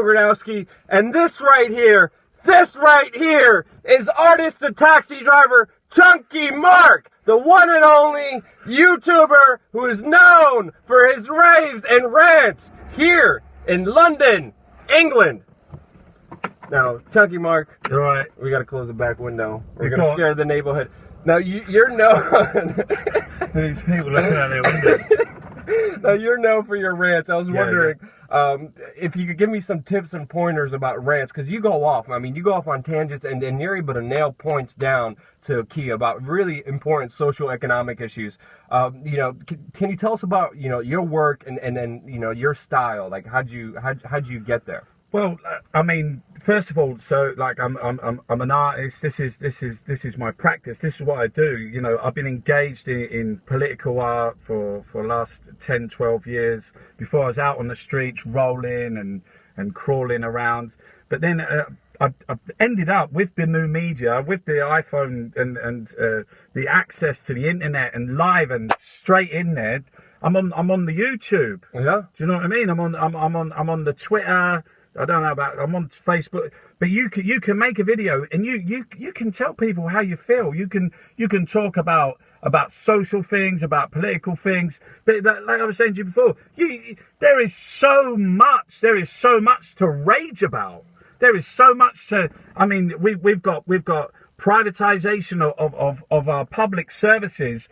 Rudkowski, and this right here is artist and taxi driver Chunky Mark, the one and only YouTuber who is known for his raves and rants here in London, England. Now, Chunky Mark, all right, we gotta close the back window. We're gonna scare the neighborhood. Now, you're known. These people looking out their windows. Now, you're known for your rants. I was wondering if you could give me some tips and pointers about rants, because you go off. I mean, you go off on tangents, and you're able to nail points down to a key about really important social economic issues. Can you tell us about your work and then your style? Like, how'd you get there? Well, I mean, first of all, so like I'm an artist. This is my practice. This is what I do. I've been engaged in political art for the last 10, 12 years. Before I was out on the streets rolling and crawling around. But then I've ended up with the new media, with the iPhone and the access to the internet and live and straight in there. I'm on the YouTube. Yeah. Do you know what I mean? I'm on the Twitter. I don't know I'm on Facebook, but you can make a video and you can tell people how you feel. You can talk about social things, about political things. But like I was saying to you before, there is so much to rage about. There is so much to. I mean, we've got privatization of our public services.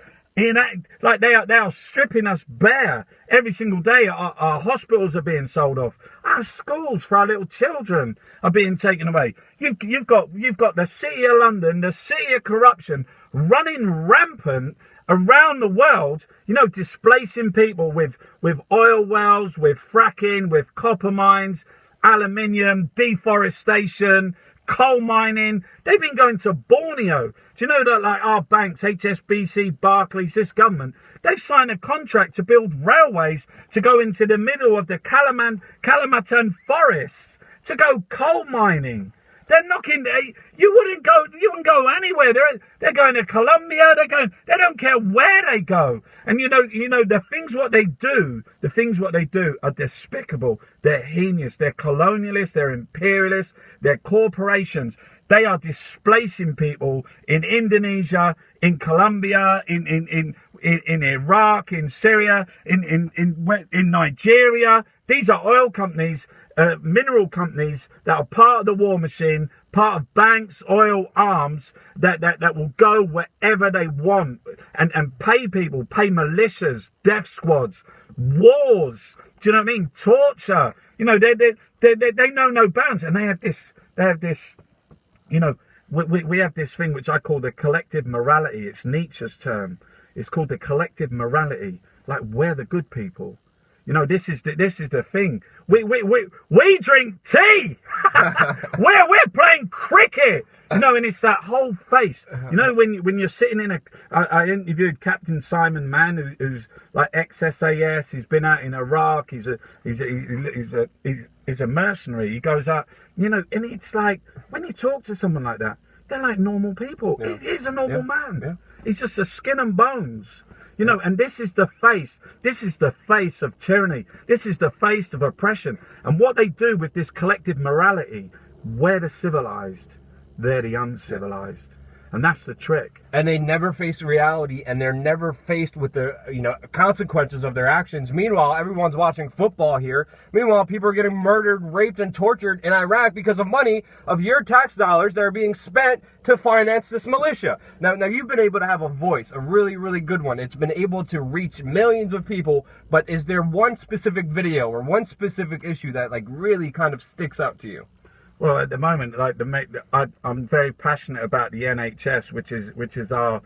Like they are stripping us bare every single day. Our hospitals are being sold off. Our schools for our little children are being taken away. You've got the city of London, the city of corruption, running rampant around the world. Displacing people with oil wells, with fracking, with copper mines, aluminium, deforestation, coal mining. They've been going to Borneo. Do you know that, like, our banks, HSBC, Barclays, this government, they've signed a contract to build railways to go into the middle of the Kalimantan forests to go coal mining. They're knocking. You wouldn't go anywhere. They're going to Colombia. They don't care where they go. And the things what they do are despicable. They're heinous. They're colonialists. They're imperialists. They're corporations. They are displacing people in Indonesia, in Colombia, in Iraq, in Syria, in Nigeria. These are oil companies, mineral companies that are part of the war machine, part of banks, oil arms that will go wherever they want and pay people, pay militias, death squads, wars. Do you know what I mean? Torture. They know no bounds, and they have this. We have this thing which I call the collective morality. It's Nietzsche's term. It's called the collective morality. Like, we're the good people. This is the thing. We drink tea. we're playing cricket. And it's that whole face. When you're sitting in I interviewed Captain Simon Mann, who's like ex-SAS. He's been out in Iraq. He's a mercenary. He goes out. And it's like when you talk to someone like that, they're like normal people. Yeah. He's a normal man. Yeah. He's just a skin and bones. And this is the face. This is the face of tyranny. This is the face of oppression. And what they do with this collective morality, we're the civilized, they're the uncivilized. And that's the trick. And they never face reality, and they're never faced with the consequences of their actions. Meanwhile, everyone's watching football here. Meanwhile, people are getting murdered, raped, and tortured in Iraq because of money of your tax dollars that are being spent to finance this militia. Now you've been able to have a voice, a really, really good one. It's been able to reach millions of people. But is there one specific video or one specific issue that really kind of sticks out to you? Well, at the moment, I'm very passionate about the NHS, which is our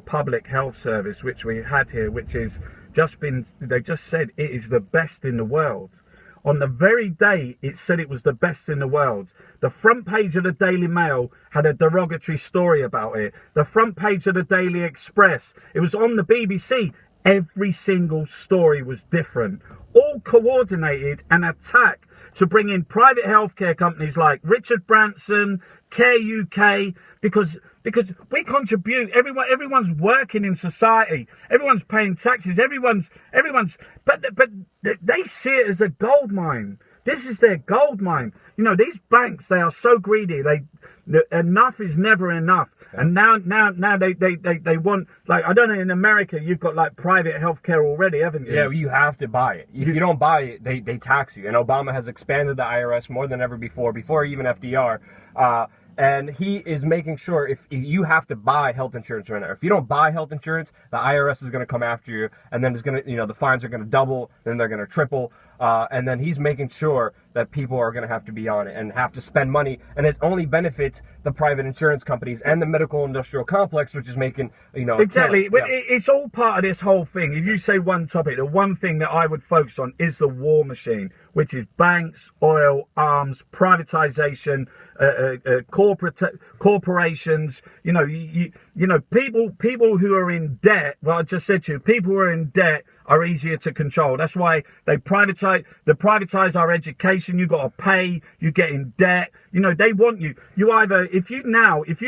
public health service, which we had here, which is they just said it is the best in the world. On the very day it said it was the best in the world, the front page of the Daily Mail had a derogatory story about it. The front page of the Daily Express, it was on the BBC. Every single story was different. All coordinated an attack to bring in private healthcare companies like Richard Branson, Care UK, because we contribute. Everyone's working in society. Everyone's paying taxes. Everyone's. But they see it as a gold mine. This is their gold mine. You know, these banks, they are so greedy. Enough is never enough. Yeah. And now they want, like, I don't know, in America, you've got like private healthcare already, haven't you? Yeah, you have to buy it. If you don't buy it, they tax you. And Obama has expanded the IRS more than ever before even FDR. And he is making sure if you have to buy health insurance right now. If you don't buy health insurance, the IRS is going to come after you, and then it's going to, the fines are going to double, then they're going to triple, and then he's making sure that people are going to have to be on it and have to spend money, and it only benefits the private insurance companies and the medical industrial complex, which is making, Exactly. But it's all part of this whole thing. If you say one topic, the one thing that I would focus on is the war machine, which is banks, oil, arms, privatization, corporations. People who are in debt. Well, I just said to you, people who are in debt are easier to control. That's why they privatize our education. You got to pay. You get in debt. They want you. You either, if you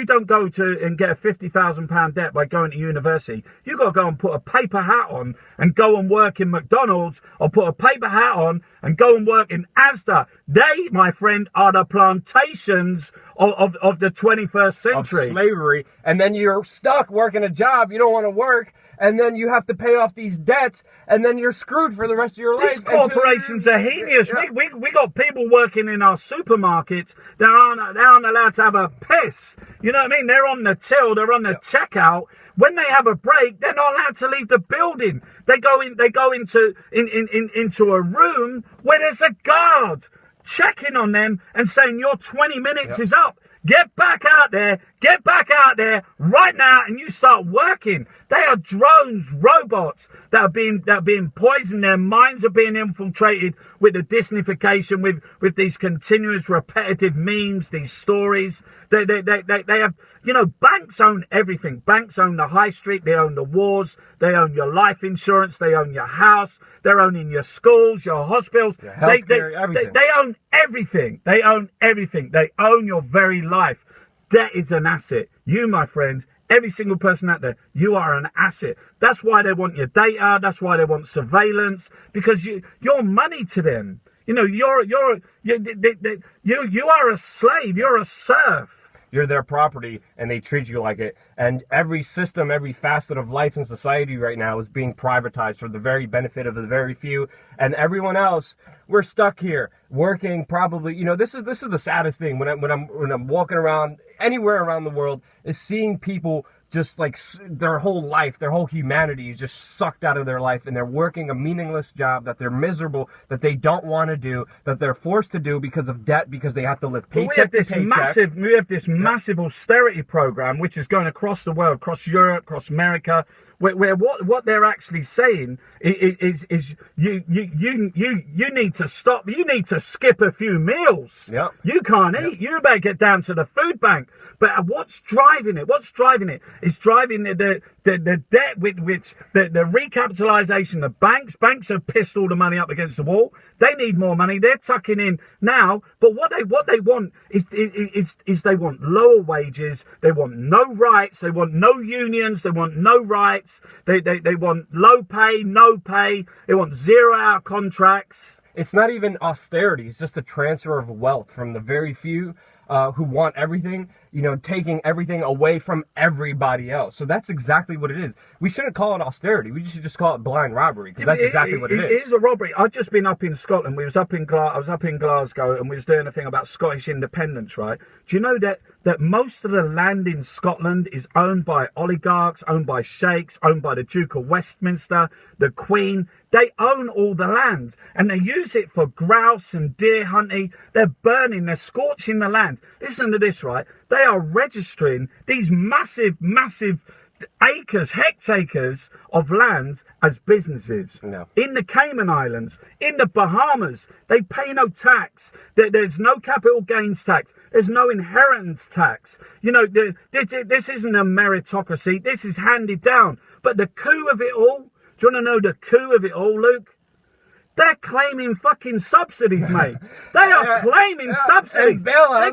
don't go to and get a £50,000 debt by going to university, you got to go and put a paper hat on and go and work in McDonald's, or put a paper hat on and go and work in Asda. They, my friend, are the plantations of the 21st century. Of slavery. And then you're stuck working a job you don't want to work. And then you have to pay off these debts, and then you're screwed for the rest of your life. These corporations are heinous. Yeah. We got people working in our supermarkets that aren't allowed to have a piss. You know what I mean? They're on the till, they're on the checkout. When they have a break, they're not allowed to leave the building. They go into a room where there's a guard checking on them and saying, your 20 minutes is up. Get back out there right now, and you start working. They are drones, robots that are being poisoned. Their minds are being infiltrated with the Disneyfication, with these continuous repetitive memes, these stories. They have, banks own everything. Banks own the high street. They own the wars. They own your life insurance. They own your house. They're owning your schools, your hospitals. Your healthcare, everything. They own everything. They own everything. They own your very life. Debt is an asset. You, my friend, every single person out there, you are an asset. That's why they want your data. That's why they want surveillance, because you're money to them. You are a slave. You're a serf. You're their property, and they treat you like it. And every system, every facet of life in society right now is being privatized for the very benefit of the very few. And everyone else, we're stuck here working. Probably, this is the saddest thing when I'm walking around anywhere around the world, is seeing people just like their whole life, their whole humanity is just sucked out of their life, and they're working a meaningless job that they're miserable, that they don't want to do, that they're forced to do because of debt, because they have to live paycheck to paycheck. We have this massive austerity program which is going across the world, across Europe, across America, where what they're actually saying is you need to stop. You need to skip a few meals. Yep. You can't eat. You better get down to the food bank. But what's driving it? It's driving the debt, with which the recapitalization of banks. Banks have pissed all the money up against the wall. They need more money. They're tucking in now. But what they want is they want lower wages. They want no rights. They want no unions. They want no rights. They want low pay, no pay. They want 0-hour contracts. It's not even austerity. It's just a transfer of wealth from the very few who want everything, taking everything away from everybody else. So that's exactly what it is. We shouldn't call it austerity. We should just call it blind robbery, because that's exactly what it is. It is a robbery. I've just been up in Scotland. I was up in Glasgow, and we was doing a thing about Scottish independence, right? Do you know that most of the land in Scotland is owned by oligarchs, owned by sheikhs, owned by the Duke of Westminster, the Queen? They own all the land, and they use it for grouse and deer hunting. They're scorching the land. Listen to this, right? They are registering these massive hectares of land as businesses. No. In the Cayman Islands, in the Bahamas, they pay no tax. There's no capital gains tax. There's no inheritance tax. This isn't a meritocracy. This is handed down. But the coup of it all, do you want to know the coup of it all, Luke? They're claiming fucking subsidies, mate. They are claiming subsidies. They're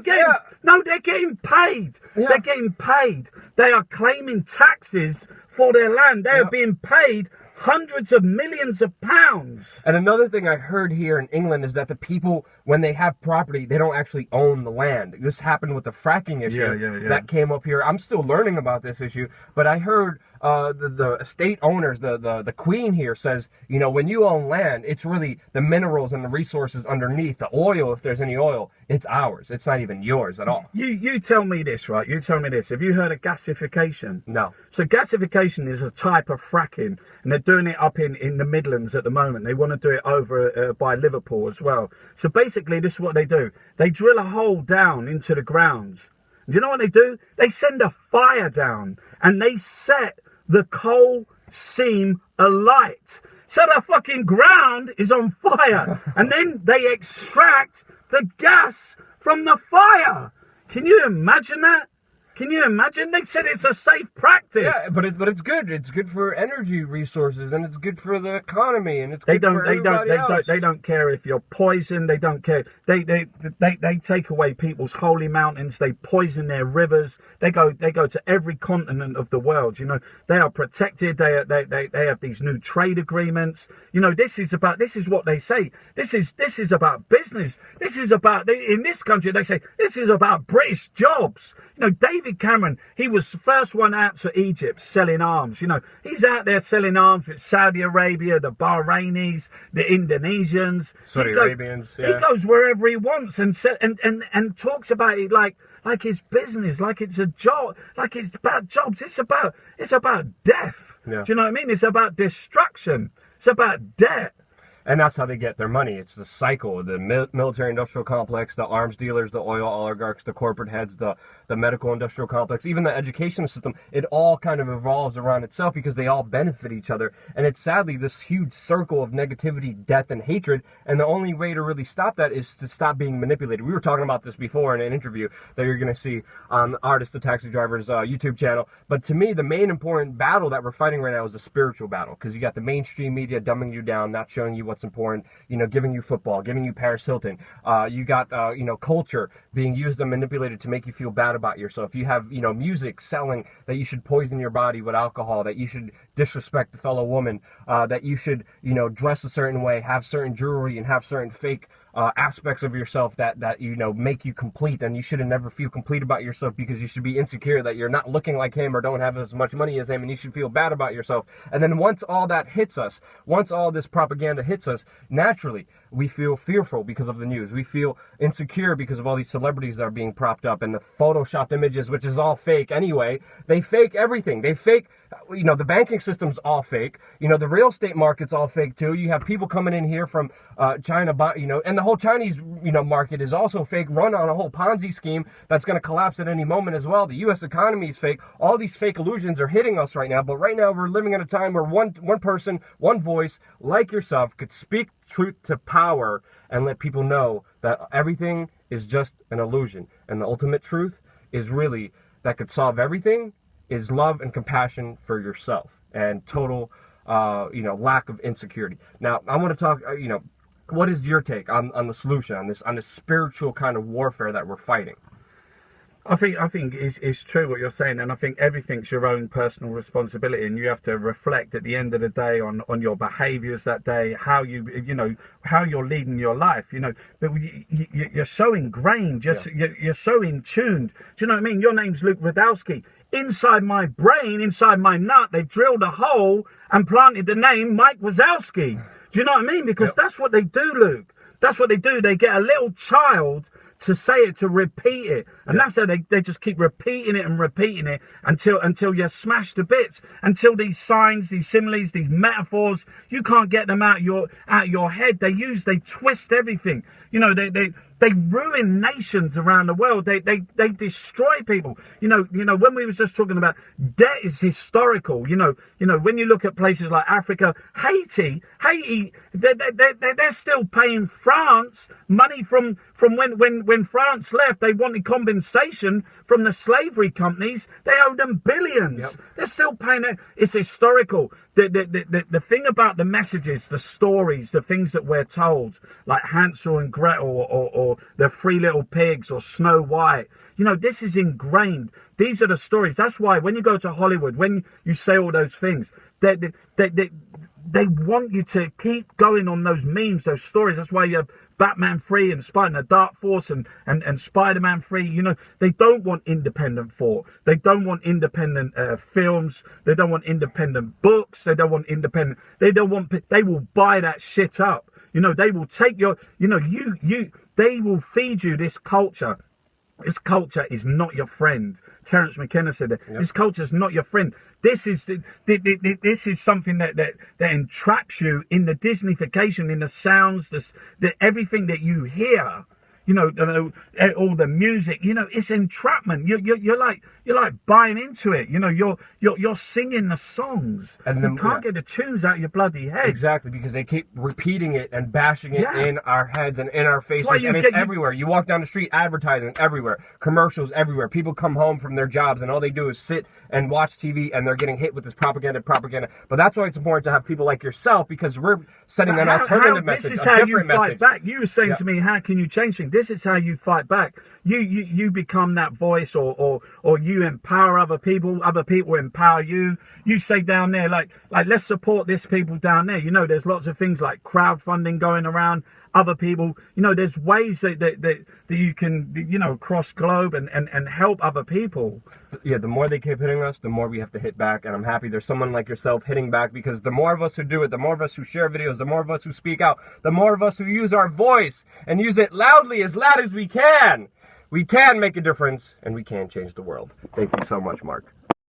getting paid. Yeah. They're getting paid. They are claiming taxes for their land. They are being paid hundreds of millions of pounds. And another thing I heard here in England is that the people when they have property, they don't actually own the land. This happened with the fracking issue that came up here. I'm still learning about this issue, but I heard the estate owners, the queen here says, you know, when you own land, it's really the minerals and the resources underneath, the oil, if there's any oil, it's ours. It's not even yours at all. You tell me this, right? You tell me this. Have you heard of gasification? No. So gasification is a type of fracking, and they're doing it up in the Midlands at the moment. They want to do it over by Liverpool as well. So basically, this is what they do. They drill a hole down into the ground. Do you know what they do? They send a fire down, and they set the coal seam alight. So the fucking ground is on fire. And then they extract the gas from the fire. Can you imagine that? Can you imagine? They said it's a safe practice. Yeah, but it's good. It's good for energy resources, and it's good for the economy, and it's good for everybody else. They don't care if you're poisoned. They don't care. They take away people's holy mountains. They poison their rivers. They go to every continent of the world. You know, they are protected. They have these new trade agreements. You know, this is what they say. This is about business. This is about, in this country they say this is about British jobs. You know, David Cameron, he was the first one out to Egypt selling arms. You know, he's out there selling arms with Saudi Arabia, the Bahrainis, the Indonesians. Saudi Arabians. Yeah. He goes wherever he wants and talks about it like it's business, like it's a job, like it's about jobs. It's about death. Yeah. Do you know what I mean? It's about destruction. It's about debt. And that's how they get their money. It's the cycle, the military-industrial complex, the arms dealers, the oil oligarchs, the corporate heads, the medical-industrial complex, even the education system. It all kind of evolves around itself because they all benefit each other. And it's sadly this huge circle of negativity, death, and hatred. And the only way to really stop that is to stop being manipulated. We were talking about this before in an interview that you're going to see on the Artist of Taxi Driver's YouTube channel. But to me, the main important battle that we're fighting right now is a spiritual battle, because you got the mainstream media dumbing you down, not showing you what's important, you know, giving you football, giving you Paris Hilton. You got, you know, culture being used and manipulated to make you feel bad about yourself. You have, you know, music selling that you should poison your body with alcohol, that you should disrespect the fellow woman, that you should, you know, dress a certain way, have certain jewelry, and have certain fake aspects of yourself that you know make you complete, and you should never feel complete about yourself because you should be insecure that you're not looking like him or don't have as much money as him, and you should feel bad about yourself. And then once all that hits us, once all this propaganda hits us, naturally we feel fearful because of the news. We feel insecure because of all these celebrities that are being propped up and the photoshopped images, which is all fake anyway. They fake everything. They fake, you know, the banking system's all fake. You know, the real estate market's all fake too. You have people coming in here from China, you know, and the whole Chinese, you know, market is also fake, run on a whole Ponzi scheme that's going to collapse at any moment as well. The U.S. economy is fake. All these fake illusions are hitting us right now. But right now we're living in a time where one person, one voice, like yourself, could speak truth to power and let people know that everything is just an illusion. And the ultimate truth is really that could solve everything is love and compassion for yourself and total, you know, lack of insecurity. Now, I want to talk, you know, what is your take on the solution, on this spiritual kind of warfare that we're fighting? I think it's true what you're saying, and I think everything's your own personal responsibility, and you have to reflect at the end of the day on your behaviours that day, how how you're leading your life, you know. But you're so ingrained, you're so in tuned. Do you know what I mean? Your name's Luke Rudkowski. Inside my brain, inside my nut, they've drilled a hole and planted the name Mike Wazowski. Do you know what I mean? Because that's what they do, Luke. That's what they do. They get a little child to say it, to repeat it. And that's how they just keep repeating it and repeating it until you're smashed to bits. Until these signs, these similes, these metaphors, you can't get them out your head. They twist everything. You know, they ruin nations around the world. They destroy people. You know, when we was just talking about debt is historical. You know, when you look at places like Africa, Haiti, they're still paying France money from when France left. They wanted compensation from the slavery companies. They owed them billions. Yep. They're still paying it. It's historical. The thing about the messages, the stories, the things that we're told, like Hansel and Gretel or the Three Little Pigs or Snow White, you know, this is ingrained. These are the stories. That's why when you go to Hollywood, when you say all those things, they want you to keep going on those memes, those stories. That's why you have Batman 3 and Spider-Man Dark Force and Spider-Man 3. You know, they don't want independent thought. They don't want independent films. They don't want independent books. They don't want independent. They will buy that shit up. You know, they will take your, you know, they will feed you this culture. This culture is not your friend. Terence McKenna said that. Yep. This culture is not your friend. This is something that entraps you in the Disneyfication, in the sounds, everything that you hear. You know, all the music. You know, it's entrapment. You're like buying into it. You know, you're singing the songs. And you can't get the tunes out of your bloody head. Exactly, because they keep repeating it and bashing it in our heads and in our faces, and it's everywhere. You walk down the street, advertising everywhere, commercials everywhere. People come home from their jobs and all they do is sit and watch TV, and they're getting hit with this propaganda. But that's why it's important to have people like yourself, because we're setting an alternative message. This is how you fight back. You were saying to me, how can you change things? This is how you fight back. You become that voice, or you empower other people empower you. You say down there, like let's support this people down there. You know, there's lots of things like crowdfunding going around. Other people, you know, there's ways that you can, you know, cross globe and help other people. Yeah, the more they keep hitting us, the more we have to hit back. And I'm happy there's someone like yourself hitting back, because the more of us who do it, the more of us who share videos, the more of us who speak out, the more of us who use our voice and use it loudly, as loud as we can make a difference, and we can change the world. Thank you so much, Mark.